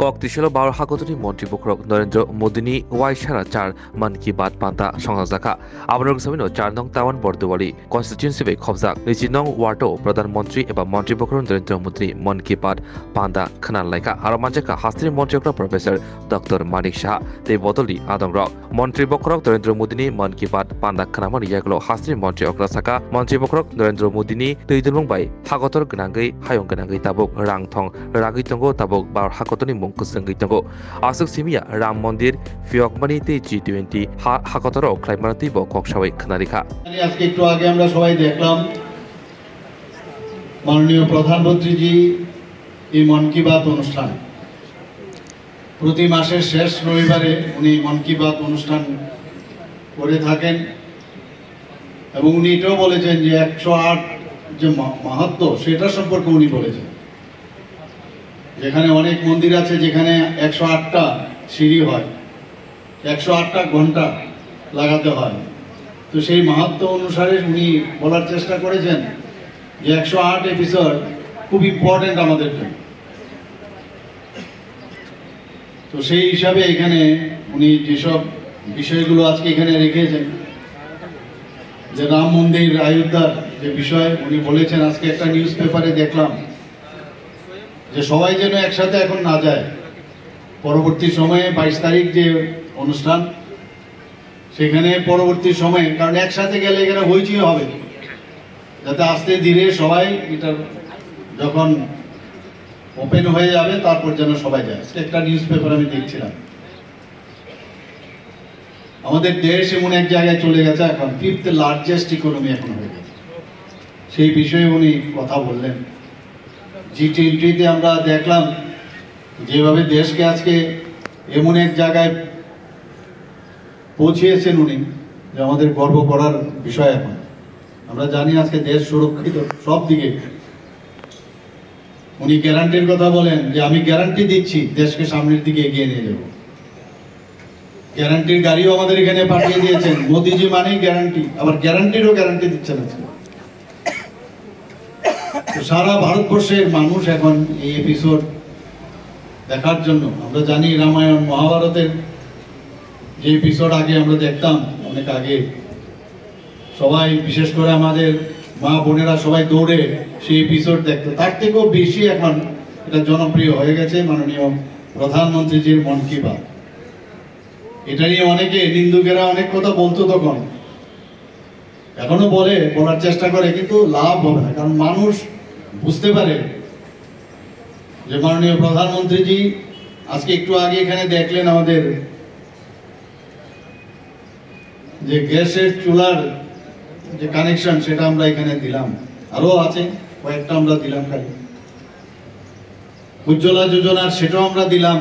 কক্তিশাল বাৰ হাকতনি মন্ত্ৰীপক্ষক নৰেন্দ্ৰ মোদীনি ৱাইছাৰা চাৰ মান কি বাত পান্তা সংজাকা আবনক সামিনো 4 নং টাৱান বৰদুৱালি কনস্টিটিউয়েন্সি বে খবজাক 20 নং ওয়ার্ডও প্রধানমন্ত্রী এবা মন্ত্ৰীপক্ষৰ নরেন্দ্র মোদী মন কি বাত পান্তা খনাল লাইকা আৰু মানজাকা হাস্ত্রী মন্ত্ৰীপক্ষ প্রফেসর ডক্টর মানিক শাহ তে বদলি আদংরক মন্ত্ৰীপক্ষক নরেন্দ্র মোদীনি মন কি বাত পান্তা খনামনি ইয়াগলো হাস্ত্রী মন্ত্ৰীপক্ষ সাকা মন্ত্ৰীপক্ষক নরেন্দ্র মোদীনি তৈদুলমং বাই হাগতর গনাঙ্গৈ হায়ং গনাঙ্গৈ তাবুক রাং থং রাগৈ তঙ্গো তাবুক বাৰ হাকতনি মুংকুসঙ্গৈ তঙ্গো আসুক সিমিয়া রাম মন্দির ফিয়কমানি তে G20 হাকতর ক্লাইমারতি ব কক্সাওয়াই খনারিখা আজকে একটু আগে আমরা সবাই দেখলাম মাননীয় প্রধানমন্ত্রীজি এই মন কি বাত অনুষ্ঠান প্রতি মাসের শেষ রবিবারে উনি মন কি বাত অনুষ্ঠান করে থাকেন এবং উনি এটাও বলেছেন যে 108 যে মাহাত্ম্য সেটা সম্পর্কে উনি বলেছেন যেখানে অনেক মন্দির আছে যেখানে 108টা সিঁড়ি হয় 108টা ঘন্টা লাগাতে হয় তো সেই মাহাত্ম্য অনুসারে উনি বলার চেষ্টা করেছেন যে 108 এপিসোড খুব ইম্পর্টেন্ট আমাদের জন্য তো সেই হিসাবে এখানে উনি যেসব বিষয়গুলো আজকে এখানে রেখেছেন যে রাম মন্দির অযোধ্যার যে বিষয় উনি বলেছেন আজকে একটা নিউজ পেপারে দেখলাম যে সবাই যেন একসাথে এখন না যায় পরবর্তী সময়ে 22 তারিখ যে অনুষ্ঠান সেখানে পরবর্তী সময়ে কারণ একসাথে গেলে এখানে হইচই হবে যাতে আস্তে ধীরে সবাই এটা যখন ওপেন হয়ে যাবে তারপর যেন সবাই যায় একটা নিউজ পেপার আমি দেখছিলাম আমাদের দেশ এমন এক জায়গায় চলে গেছে এখন 5th লার্জেস্ট ইকোনমি এখন হয়ে গেছে সেই বিষয়ে উনি কথা বললেন G20 আমরা দেখলাম যেভাবে দেশকে আজকে এমন এক জায়গায় পৌঁছিয়েছেন উনি যে আমাদের গর্ব করার বিষয় এখন আমরা জানি আজকে দেশ সুরক্ষিত সব দিকে উনি গ্যারান্টির কথা বলেন যে আমি গ্যারান্টি দিচ্ছি দেশকে সামনের দিকে এগিয়ে নিয়ে যাব গ্যারান্টির গাড়িও আমাদের এখানে পাঠিয়ে দিয়েছেন মোদিজি মানেই গ্যারান্টি আবার গ্যারান্টিরও গ্যারান্টি দিচ্ছেন আজকে সারা ভারতবর্ষের মানুষ এখন এই এপিসোড দেখার জন্য আমরা জানি রামায়ণ মহাভারতের যে এপিসোড আগে আমরা দেখতাম অনেক আগে সবাই বিশেষ করে আমাদের মা বোনেরা সবাই দৌড়ে সেই এপিসোড দেখতো তার থেকেও বেশি এখন এটা জনপ্রিয় হয়ে গেছে মাননীয় প্রধানমন্ত্রীজির মন কি বাত এটা নিয়ে অনেকে নিন্দুকেরা অনেক কথা বলতো তখন এখনো বলার চেষ্টা করে কিন্তু লাভ হবে না কারণ মানুষ বুঝতে পারে যে মাননীয় প্রধানমন্ত্রীজি আজকে একটু আগে এখানে দেখলেন আমাদের যে গ্যাসের চুলার যে কানেকশন সেটা আমরা এখানে দিলাম আরো আছে কয়েকটা আমরা দিলাম খালি উজ্জ্বলা যোজনার সেটাও আমরা দিলাম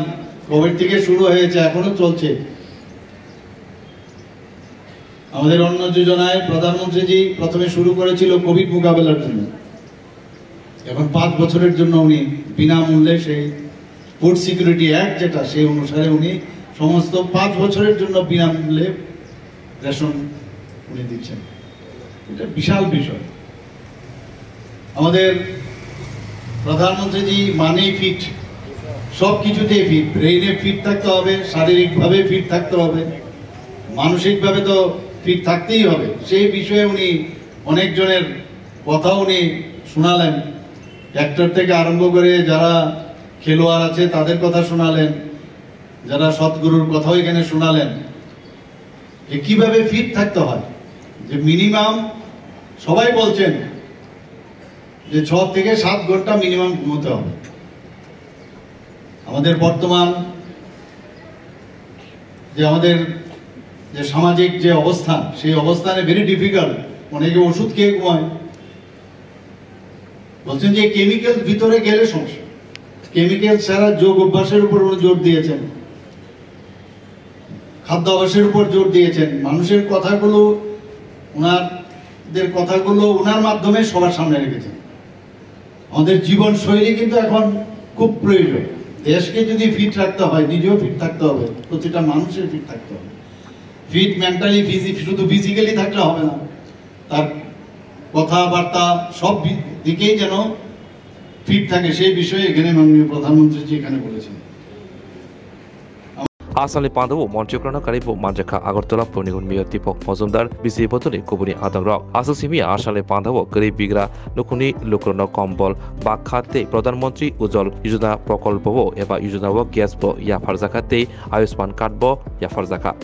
কোভিড থেকে শুরু হয়েছে এখনো চলছে আমাদের অন্য যোজনায় প্রধানমন্ত্রীজি প্রথমে শুরু করেছিল কোভিড মোকাবেলার জন্য এখন 5 বছরের জন্য উনি বিনামূল্যে সেই ফুড সিকিউরিটি অ্যাক্ট যেটা সেই অনুসারে উনি সমস্ত 5 বছরের জন্য বিনামূল্যে রেশন উনি দিচ্ছেন এটা বিশাল বিষয় আমাদের প্রধানমন্ত্রীজি মানেই ফিট সব কিছুতেই ফিট ব্রেইনে ফিট থাকতে হবে শারীরিকভাবে ফিট থাকতে হবে মানসিকভাবে তো ফিট থাকতেই হবে সেই বিষয়ে উনি অনেকজনের কথা উনি শোনালেন অ্যাক্টর থেকে আরম্ভ করে যারা খেলোয়াড় আছে তাদের কথা শোনালেন যারা সৎগুরুর কথাও এখানে শোনালেন যে কিভাবে ফিট থাকতে হয় যে মিনিমাম সবাই বলছেন যে 6 থেকে 7 ঘন্টা মিনিমাম ঘুমোতে হবে আমাদের বর্তমান যে আমাদের যে সামাজিক যে অবস্থা সেই অবস্থানে ভেরি ডিফিকাল্ট অনেকে ওষুধ খেয়ে ঘুমায় বলছেন যে কেমিক্যাল ভিতরে গেলে সমস্যা কেমিক্যাল ছাড়া যোগ অভ্যাসের উপর উনি জোর দিয়েছেন খাদ্য অভ্যাসের উপর জোর দিয়েছেন মানুষের কথাগুলো ওনাদের কথাগুলো ওনার মাধ্যমে সবার সামনে রেখেছেন আমাদের জীবন শৈলী কিন্তু এখন খুব প্রয়োজন দেশকে যদি ফিট রাখতে হয় নিজেও ফিট থাকতে হবে প্রতিটা মানুষের ফিট থাকতে হবে ফিট মেন্টালি শুধু ফিজিক্যালি থাকলে হবে না তার কথাবার্তা সব দিকেই যেন ফিট থাকে সেই বিষয়ে এখানে মাননীয় প্রধানমন্ত্রীজি এখানে বলেছেন Asalni Pandabu, Montiokrana Karibu, Manjaka, Agartala, Ponigun Mia Tipo, Mozumdar, Bisi Botuni, Kubuni Adangro, Asasimia, Asale Pandabu, Gari Bigra, Lukuni, Lukrono Kombol, Bakhate, Pradhan Montri, Ujol, Yujuna Prokolbovo, Eva Yujuna Work, Gasbo, Yafarzakate, Ayusman Kadbo, Yafarzaka.